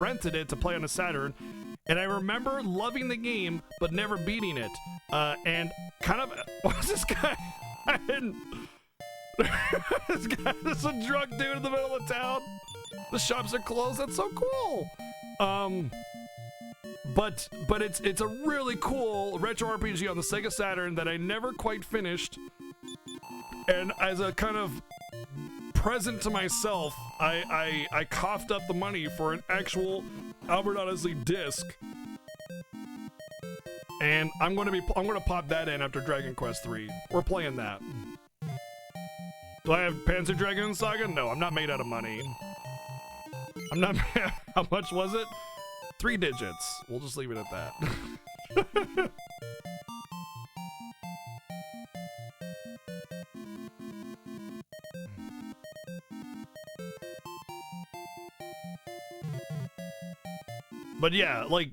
rented it to play on a Saturn, and I remember loving the game but never beating it. And kind of, what's this guy? I didn't. This guy is a drunk dude in the middle of town. The shops are closed. That's so cool. But it's a really cool retro RPG on the Sega Saturn that I never quite finished. And as a kind of present to myself, I coughed up the money for an actual Albert Odyssey disc. And I'm gonna pop that in after Dragon Quest 3. We're playing that. Do I have Panzer Dragoon Saga? No, I'm not made out of money. I'm not. How much was it? 3 digits. We'll just leave it at that. But yeah, like,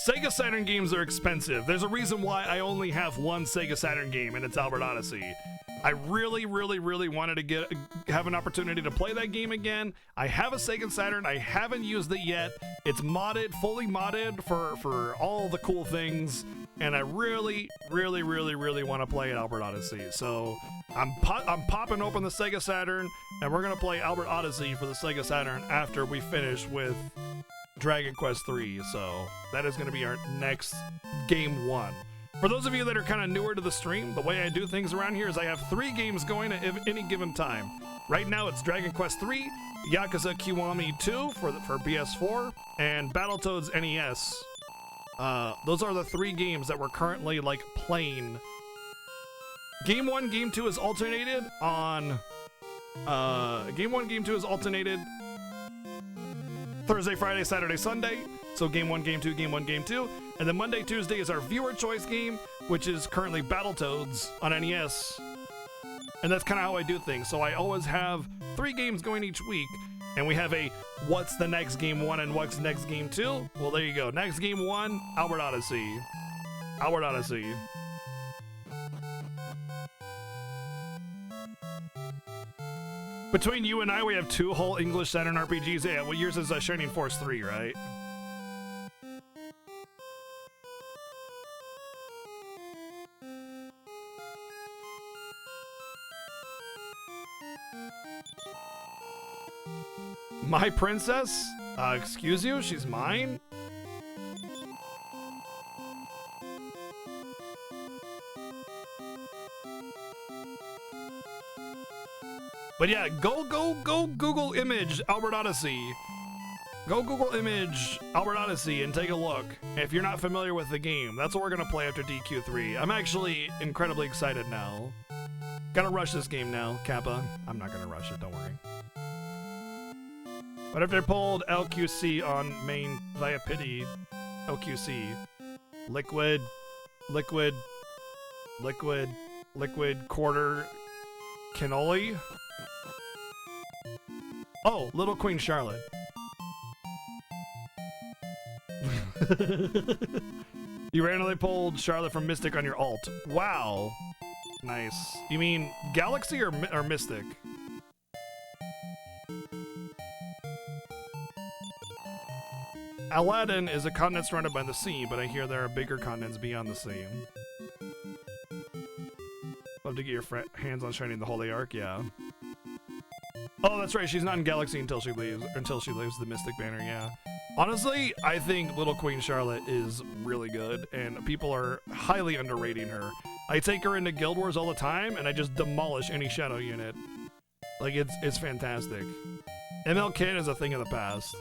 Sega Saturn games are expensive. There's a reason why I only have one Sega Saturn game, and it's Albert Odyssey. I really, really, really wanted to have an opportunity to play that game again. I have a Sega Saturn. I haven't used it yet. It's modded, fully modded for all the cool things, and I really, really, really, really want to play Albert Odyssey. So I'm popping open the Sega Saturn, and we're gonna play Albert Odyssey for the Sega Saturn after we finish with Dragon Quest 3. So that is gonna be our next game 1. For those of you that are kind of newer to the stream, the way I do things around here is I have 3 games going at any given time. Right now it's Dragon Quest 3, Yakuza Kiwami 2 for PS4, and Battletoads NES. Those are the 3 games that we're currently like playing. Game 1, Game 2 is alternated on Game 1, Game 2 is alternated Thursday, Friday, Saturday, Sunday. So Game 1, Game 2, Game 1, Game 2. And then Monday, Tuesday is our viewer choice game, which is currently Battletoads on NES. And that's kind of how I do things. So I always have 3 games going each week. And we have a what's the next game 1 and what's next game 2? Well, there you go. Next game 1, Albert Odyssey. Albert Odyssey. Between you and I, we have 2 whole English Saturn RPGs. Yeah, well, yours is Shining Force 3, right? My princess? Excuse you? She's mine? But yeah, go Google image Albert Odyssey. Go Google image Albert Odyssey and take a look. If you're not familiar with the game, that's what we're gonna play after DQ3. I'm actually incredibly excited now. Gotta rush this game now, Kappa. I'm not gonna rush it, don't worry. But if they pulled LQC on main via pity, LQC, liquid, quarter, cannoli. Oh, Little Queen Charlotte. You randomly pulled Charlotte from Mystic on your alt. Wow. Nice. You mean Galaxy or Mystic? Aladdin is a continent surrounded by the sea, but I hear there are bigger continents beyond the sea. Love to get your hands on Shining the Holy Ark, yeah. Oh, that's right, she's not in Galaxy until she leaves the Mystic banner, yeah. Honestly, I think Little Queen Charlotte is really good, and people are highly underrating her. I take her into Guild Wars all the time, and I just demolish any shadow unit. Like, it's fantastic. ML Ken is a thing of the past.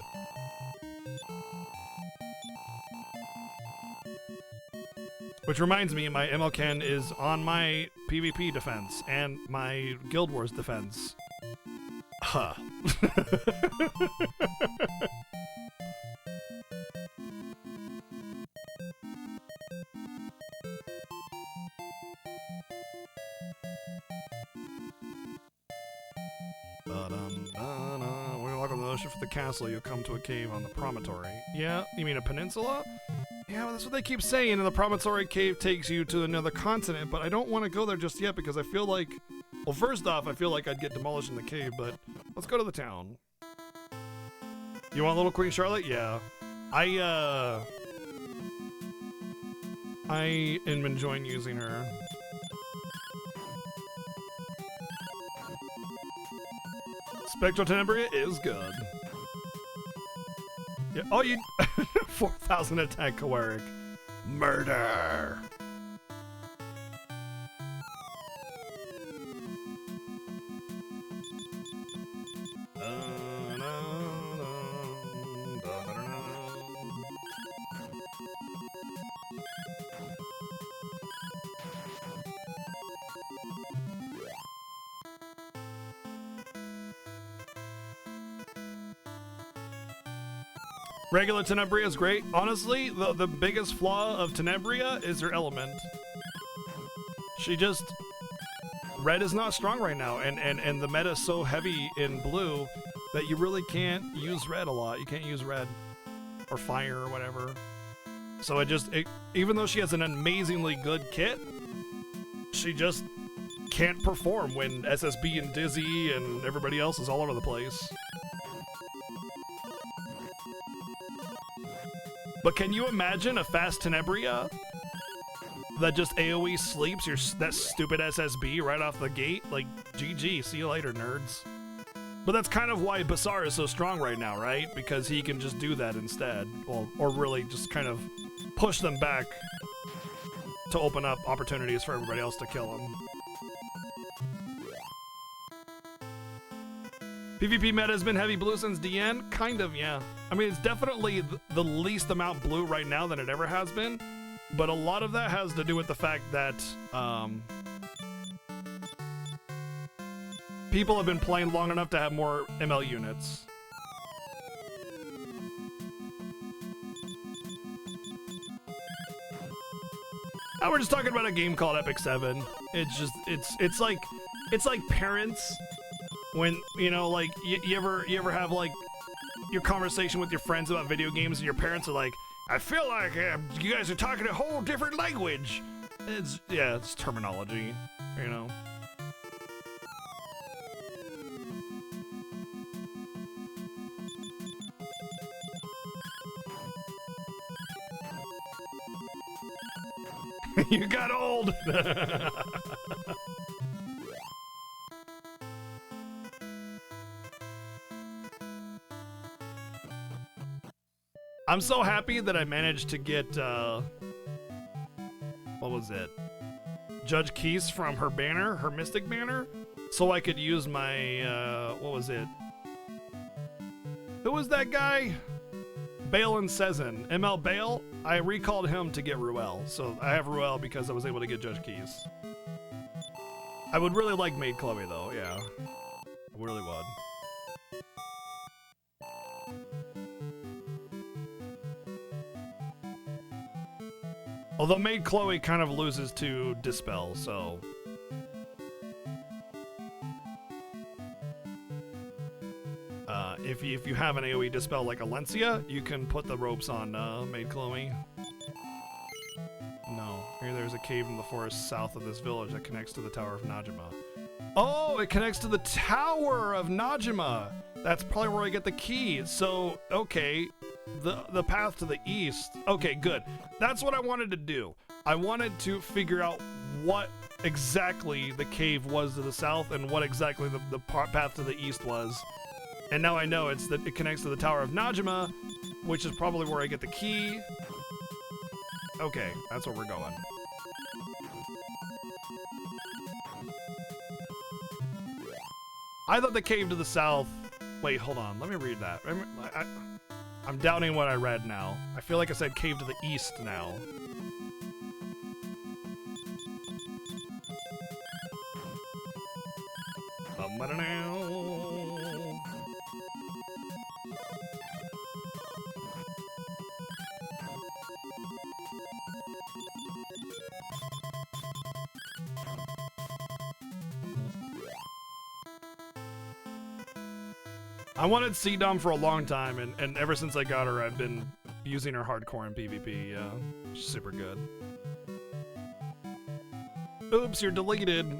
Which reminds me, my ML Ken is on my PvP defense and my Guild Wars defense. Huh. When you walk on the ocean for the castle, you'll come to a cave on the promontory. Yeah? You mean a peninsula? Yeah, well, that's what they keep saying, and the promontory cave takes you to another continent, but I don't want to go there just yet because I feel like... Well, first off, I feel like I'd get demolished in the cave, but let's go to the town. You want little Queen Charlotte? Yeah. I am enjoying using her. Spectral Tenebria is good. Yeah. Oh, you 4,000 attack Kawaric. Murder. Regular Tenebria is great. Honestly, the biggest flaw of Tenebria is her element. She just... Red is not strong right now, and the meta is so heavy in blue that you really can't use red a lot. You can't use red or fire or whatever. So even though she has an amazingly good kit, she just can't perform when SSB and Dizzy and everybody else is all over the place. But can you imagine a fast Tenebria that just AoE sleeps that stupid SSB right off the gate? Like, GG, see you later, nerds. But that's kind of why Basar is so strong right now, right? Because he can just do that instead. Well, or really just kind of push them back to open up opportunities for everybody else to kill him. PvP meta has been heavy blue since DN? Kind of, yeah. I mean, it's definitely the least amount blue right now than it ever has been, but a lot of that has to do with the fact that people have been playing long enough to have more ML units. Now we're just talking about a game called Epic 7. It's just, it's like parents when, you know, like, you ever have, like, your conversation with your friends about video games and your parents are like, I feel like you guys are talking a whole different language. It's terminology, you know. You got old. I'm so happy that I managed to get, what was it? Judge Keys from her banner, her Mystic banner, so I could use my, what was it? Who was that guy? Bale and Sezin. ML Bale? I recalled him to get Ruel, so I have Ruel because I was able to get Judge Keys. I would really like Maid Chloe though, yeah. I really would. Although Maid Chloe kind of loses to Dispel, so... If you have an AoE Dispel like Alencia, you can put the ropes on Maid Chloe. No. Here there's a cave in the forest south of this village that connects to the Tower of Najima. Oh, it connects to the Tower of Najima! That's probably where I get the key. So, okay. The path to the east. Okay, good. That's what I wanted to do. I wanted to figure out what exactly the cave was to the south and what exactly the path to the east was. And now I know it's that it connects to the Tower of Najima, which is probably where I get the key. Okay, that's where we're going. I thought the cave to the south... Wait, hold on. Let me read that. I'm doubting what I read now. I feel like I said cave to the east now. I wanted C-Dom for a long time, and ever since I got her, I've been using her hardcore in PvP, yeah. She's super good. Oops, you're deleted.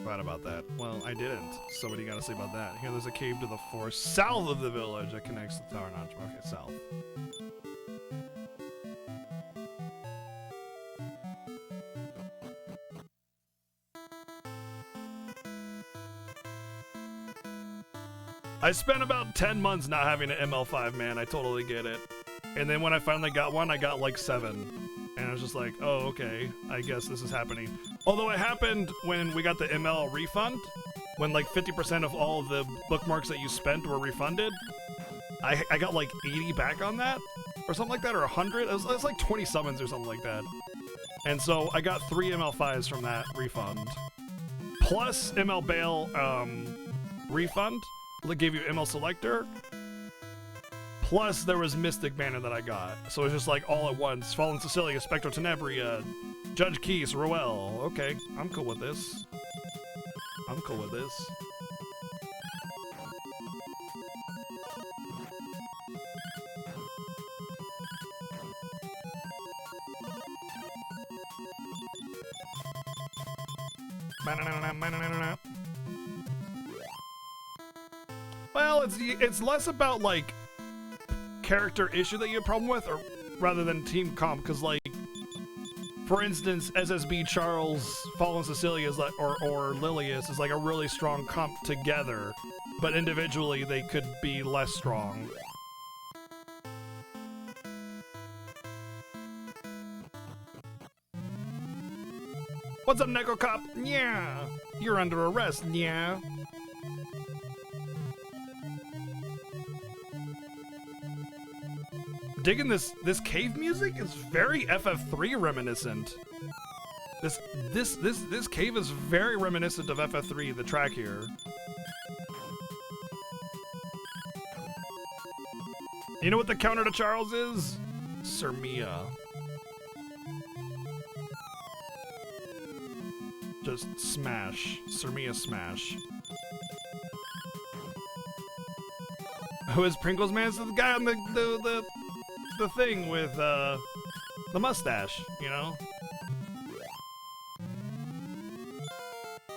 Bad about that. Well, I didn't. So what do you gotta say about that? Here, there's a cave to the forest south of the village that connects the tower notch. Okay, south. I spent about 10 months not having an ML5, man. I totally get it. And then when I finally got one, I got like 7. And I was just like, oh, okay. I guess this is happening. Although it happened when we got the ML refund, when like 50% of all of the bookmarks that you spent were refunded. I got like 80 back on that, or something like that, or 100. It was like 20 summons or something like that. And so I got 3 ML5s from that refund. Plus ML Bail refund. That gave you ML Selector. Plus, there was Mystic Banner that I got. So it was just like all at once. Fallen Cecilia, Spectro Tenebria, Judge Keys, Roel. Okay, I'm cool with this. I'm cool with this. Well, it's less about like character issue that you have a problem with, or rather than team comp, because like, for instance, SSB Charles, Fallen Cecilia is like, or Lilius is like a really strong comp together, but individually they could be less strong. What's up, Neko Cop? Yeah, you're under arrest. Yeah. Digging this cave music is very FF3 reminiscent. This cave is very reminiscent of FF3, the track here. You know what the counter to Charles is? Sirmia. Just smash. Sirmia smash. Who is Pringles Man? It's the guy on the thing with the mustache, you know?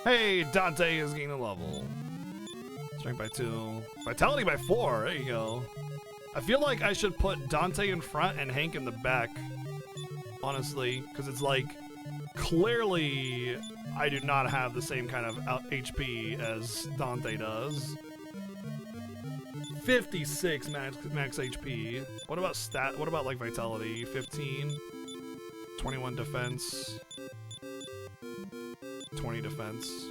Hey, Dante is gaining a level. Strength by 2. Vitality by 4. There you go. I feel like I should put Dante in front and Hank in the back. Honestly, because it's like, clearly I do not have the same kind of HP as Dante does. 56 max HP. What about stat? What about like vitality? 15, 21 defense, 20 defense.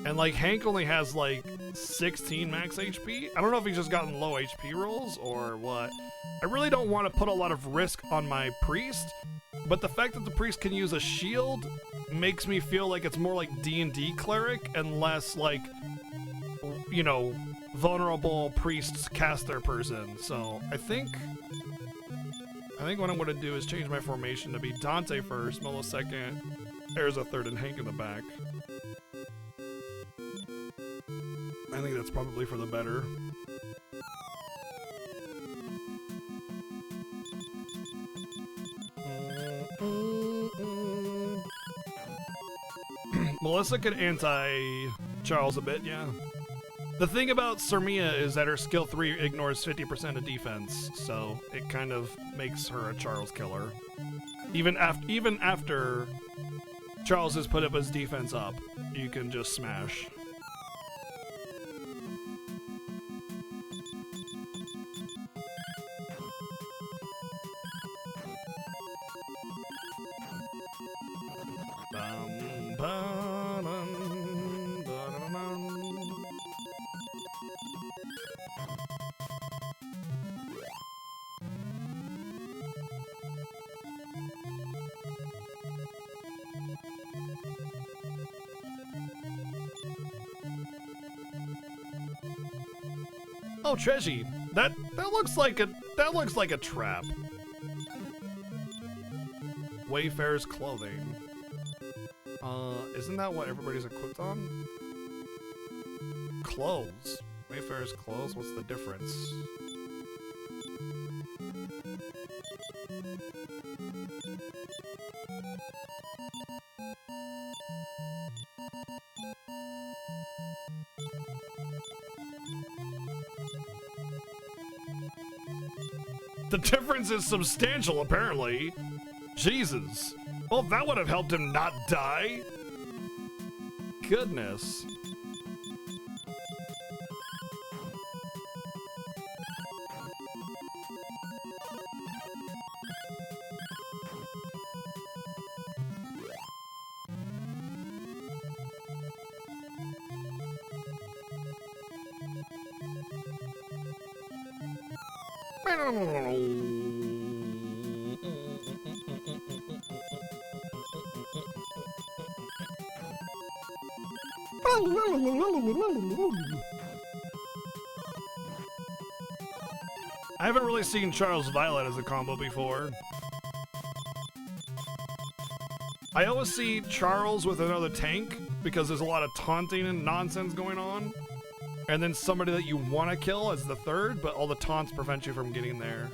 And like Hank only has like 16 max HP. I don't know if he's just gotten low HP rolls or what. I really don't want to put a lot of risk on my priest, but the fact that the priest can use a shield makes me feel like it's more like D&D cleric and less like, you know, vulnerable priest caster person. So I think what I'm going to do is change my formation to be Dante first, Mola second, Erza third, and Hank in the back. I think that's probably for the better. Melissa could anti-Charles a bit, yeah. The thing about Sirmia is that her skill 3 ignores 50% of defense, so it kind of makes her a Charles killer. Even after Charles has put up his defense up, you can just smash. Oh, Treji, that looks like a trap. Wayfarer's clothing. Isn't that what everybody's equipped on? Clothes. Wayfarer's clothes. What's the difference? The difference is substantial, apparently. Jesus. Well, that would have helped him not die. Goodness. I haven't really seen Charles Violet as a combo before. I always see Charles with another tank because there's a lot of taunting and nonsense going on. And then somebody that you want to kill as the third, but all the taunts prevent you from getting there.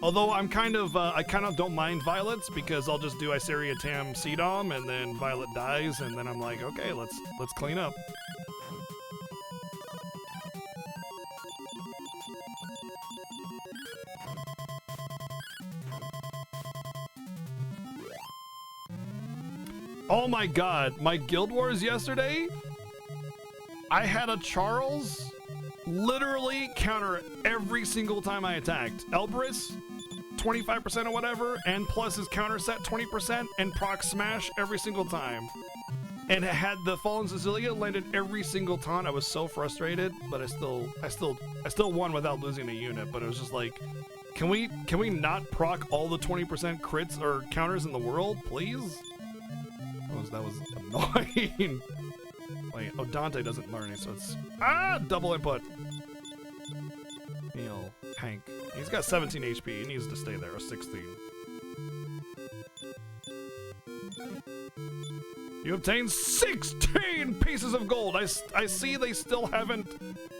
Although I'm kind of, I kind of don't mind Violets because I'll just do Iseria Tam CDOM and then Violet dies and then I'm like, okay, let's clean up. Oh my god, my Guild Wars yesterday, I had a Charles literally counter every single time I attacked. Elbrus, 25% or whatever, and plus his counter set 20% and proc smash every single time. And it had the Fallen Cecilia landed every single taunt. I was so frustrated, but I still won without losing a unit, but it was just like, can we not proc all the 20% crits or counters in the world, please? That was annoying. Wait, oh, Dante doesn't learn it, so it's... double input. Heal. Hank. He's got 17 HP. He needs to stay there, or 16. You obtained 16 pieces of gold! I see they still haven't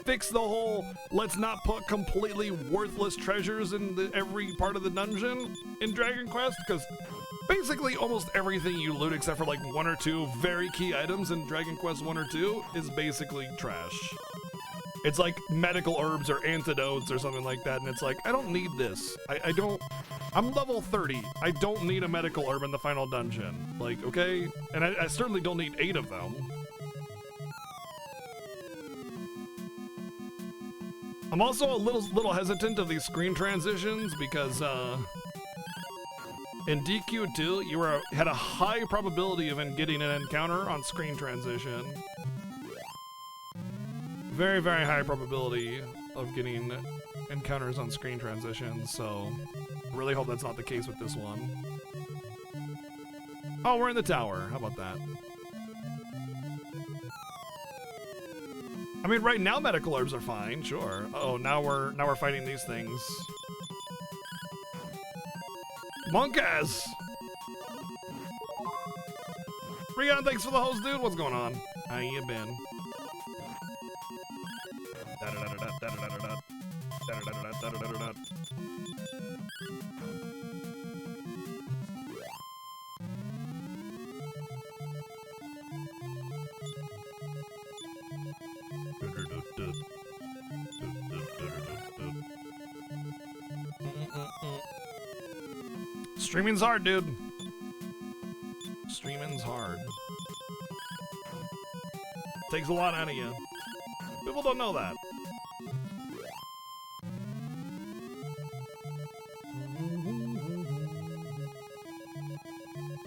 fixed the whole let's not put completely worthless treasures in every part of the dungeon in Dragon Quest, because basically almost everything you loot except for like one or two very key items in Dragon Quest 1 or 2 is basically trash. It's like medical herbs or antidotes or something like that, and it's like, I don't need this. I'm level 30. I don't need a medical herb in the final dungeon. Like, okay? And I certainly don't need 8 of them. I'm also a little hesitant of these screen transitions because, in DQ2, you had a high probability of getting an encounter on screen transition. Very, very high probability of getting encounters on screen transitions, so really hope that's not the case with this one. Oh, we're in the tower. How about that? I mean, right now medical herbs are fine, sure. Oh, now we're fighting these things. Monkass! Rion, thanks for the host, dude. What's going on? How you been? Streaming's hard, dude. Streaming's hard. Takes a lot out of you. People don't know that.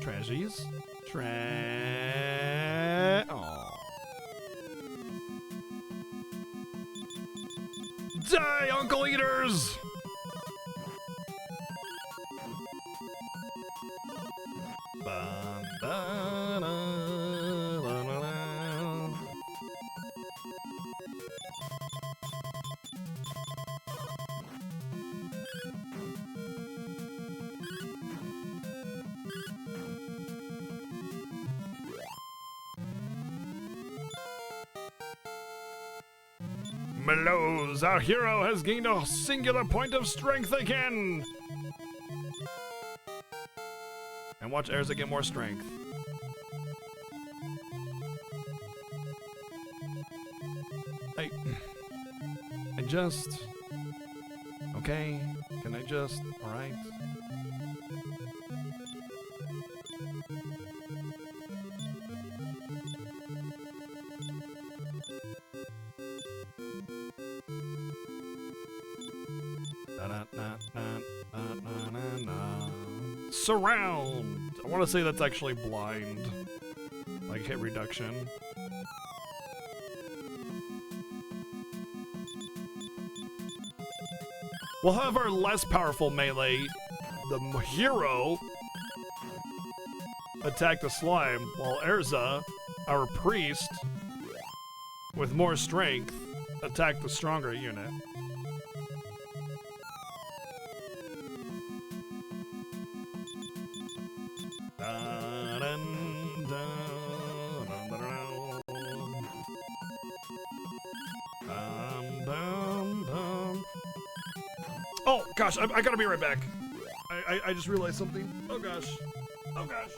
Trashies. Aww. Die, Uncle Eaters! Melows, our hero has gained a singular point of strength again! And watch Erza get more strength. I I just... Okay, can I just... Alright. Surround! I want to say that's actually blind. Like hit reduction. We'll have our less powerful melee, the hero, attack the slime, while Erza, our priest, with more strength, attack the stronger unit. Oh gosh, I gotta be right back. I just realized something. Oh gosh. Oh gosh.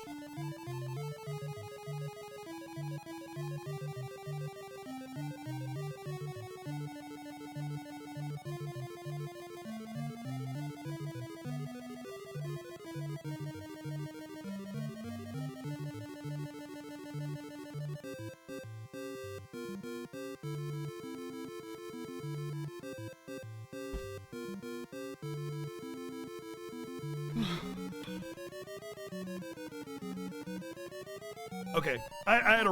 Okay, I had a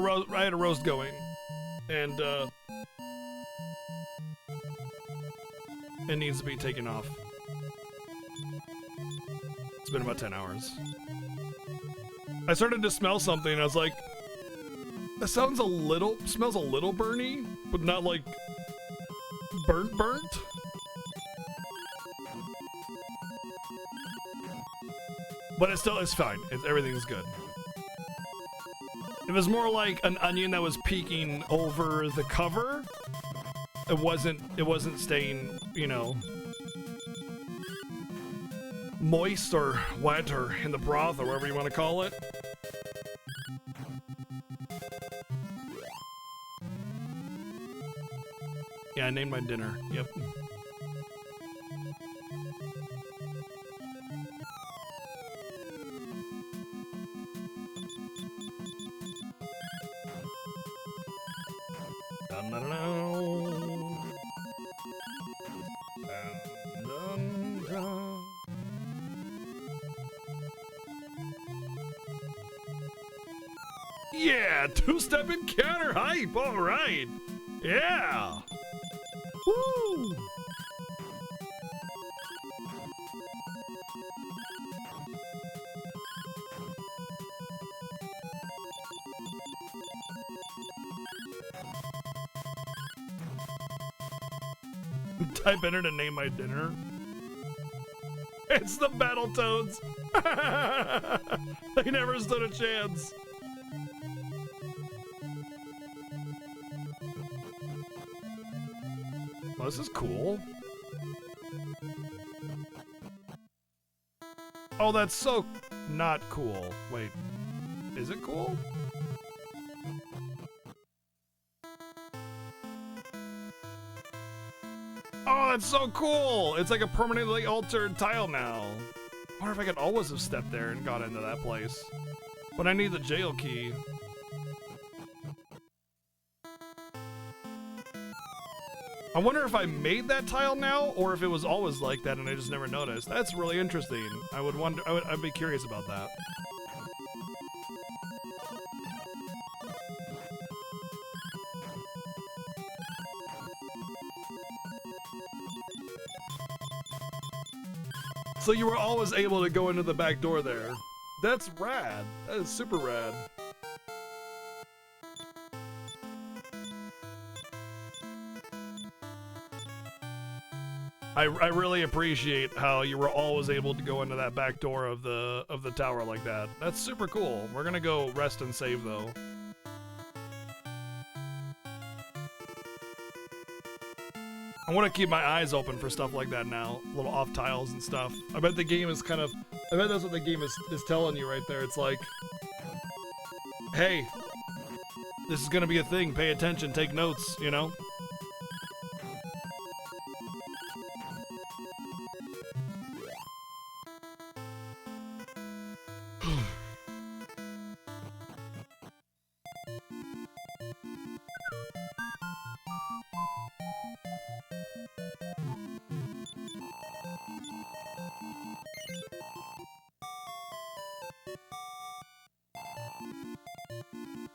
roast going, and it needs to be taken off. It's been about 10 hours. I started to smell something, and I was like, that smells a little burny, but not like burnt. But it's fine. Everything's good. It was more like an onion that was peeking over the cover. It wasn't staying, you know, moist or wet or in the broth or whatever you want to call it. Yeah, I named my dinner. Yep. Yeah, two-step encounter hype. All right. Yeah. Woo. Type enter to name my dinner. It's the Battletoads. They never stood a chance. Oh, this is cool. Oh, that's so not cool. Wait, is it cool? Oh, that's so cool! It's like a permanently altered tile now. I wonder if I could always have stepped there and got into that place. But I need the jail key. I wonder if I made that tile now, or if it was always like that and I just never noticed. That's really interesting. I would wonder. I'd be curious about that. So you were always able to go into the back door there. That's rad. That is super rad. I really appreciate how you were always able to go into that back door of the tower like that. That's super cool. We're gonna go rest and save though. I want to keep my eyes open for stuff like that now. Little off tiles and stuff. I bet the game is kind of... I bet that's what the game is telling you right there. It's like, hey, this is gonna be a thing. Pay attention. Take notes, you know?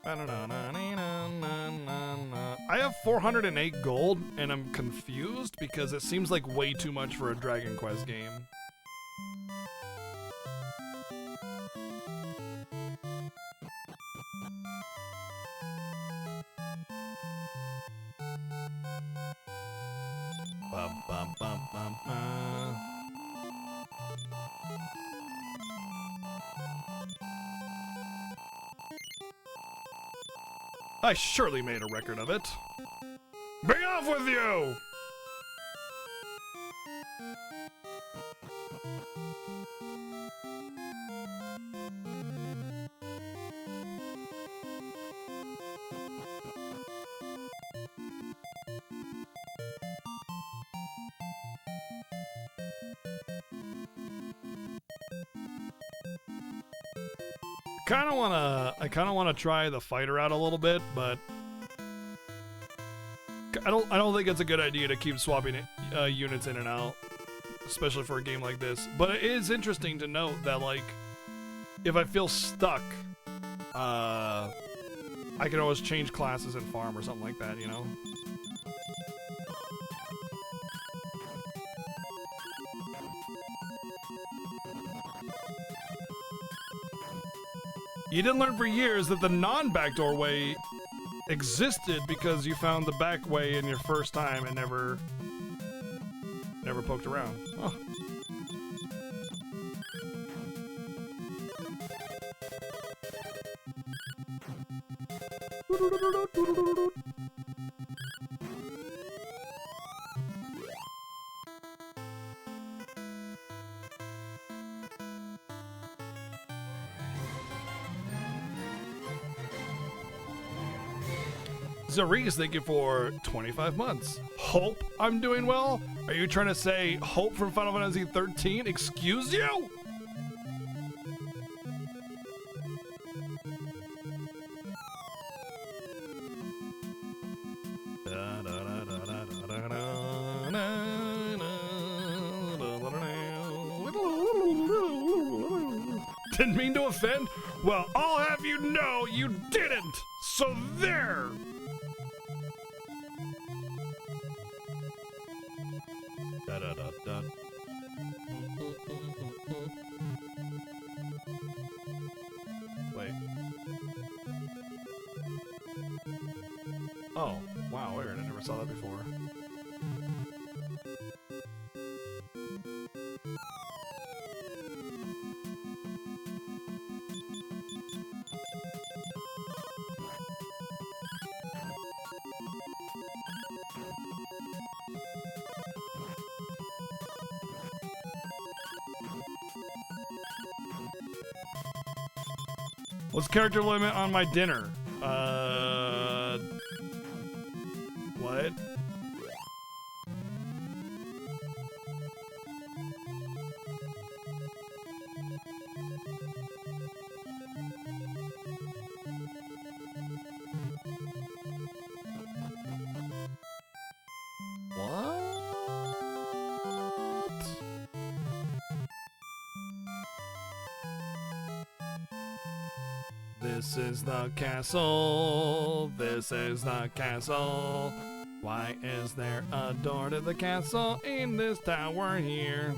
I have 408 gold, and I'm confused because it seems like way too much for a Dragon Quest game. Bum, bum, bum, bum, I surely made a record of it. Be off with you! I kind of wanna try the fighter out a little bit, but I don't think it's a good idea to keep swapping units in and out, especially for a game like this. But it is interesting to note that, like, if I feel stuck, I can always change classes and farm or something like that, you know? You didn't learn for years that the non-backdoor way existed because you found the back way in your first time and never poked around. Oh. Zariz, thank you for 25 months. Hope I'm doing well? Are you trying to say Hope from Final Fantasy 13? Excuse you? Didn't mean to offend? Well, I'll have you know you didn't! So there! Wait. Oh, wow, weird. I never saw that before. What's character limit on my dinner? What? This is the castle. This is the castle. Why is there a door to the castle in this tower here?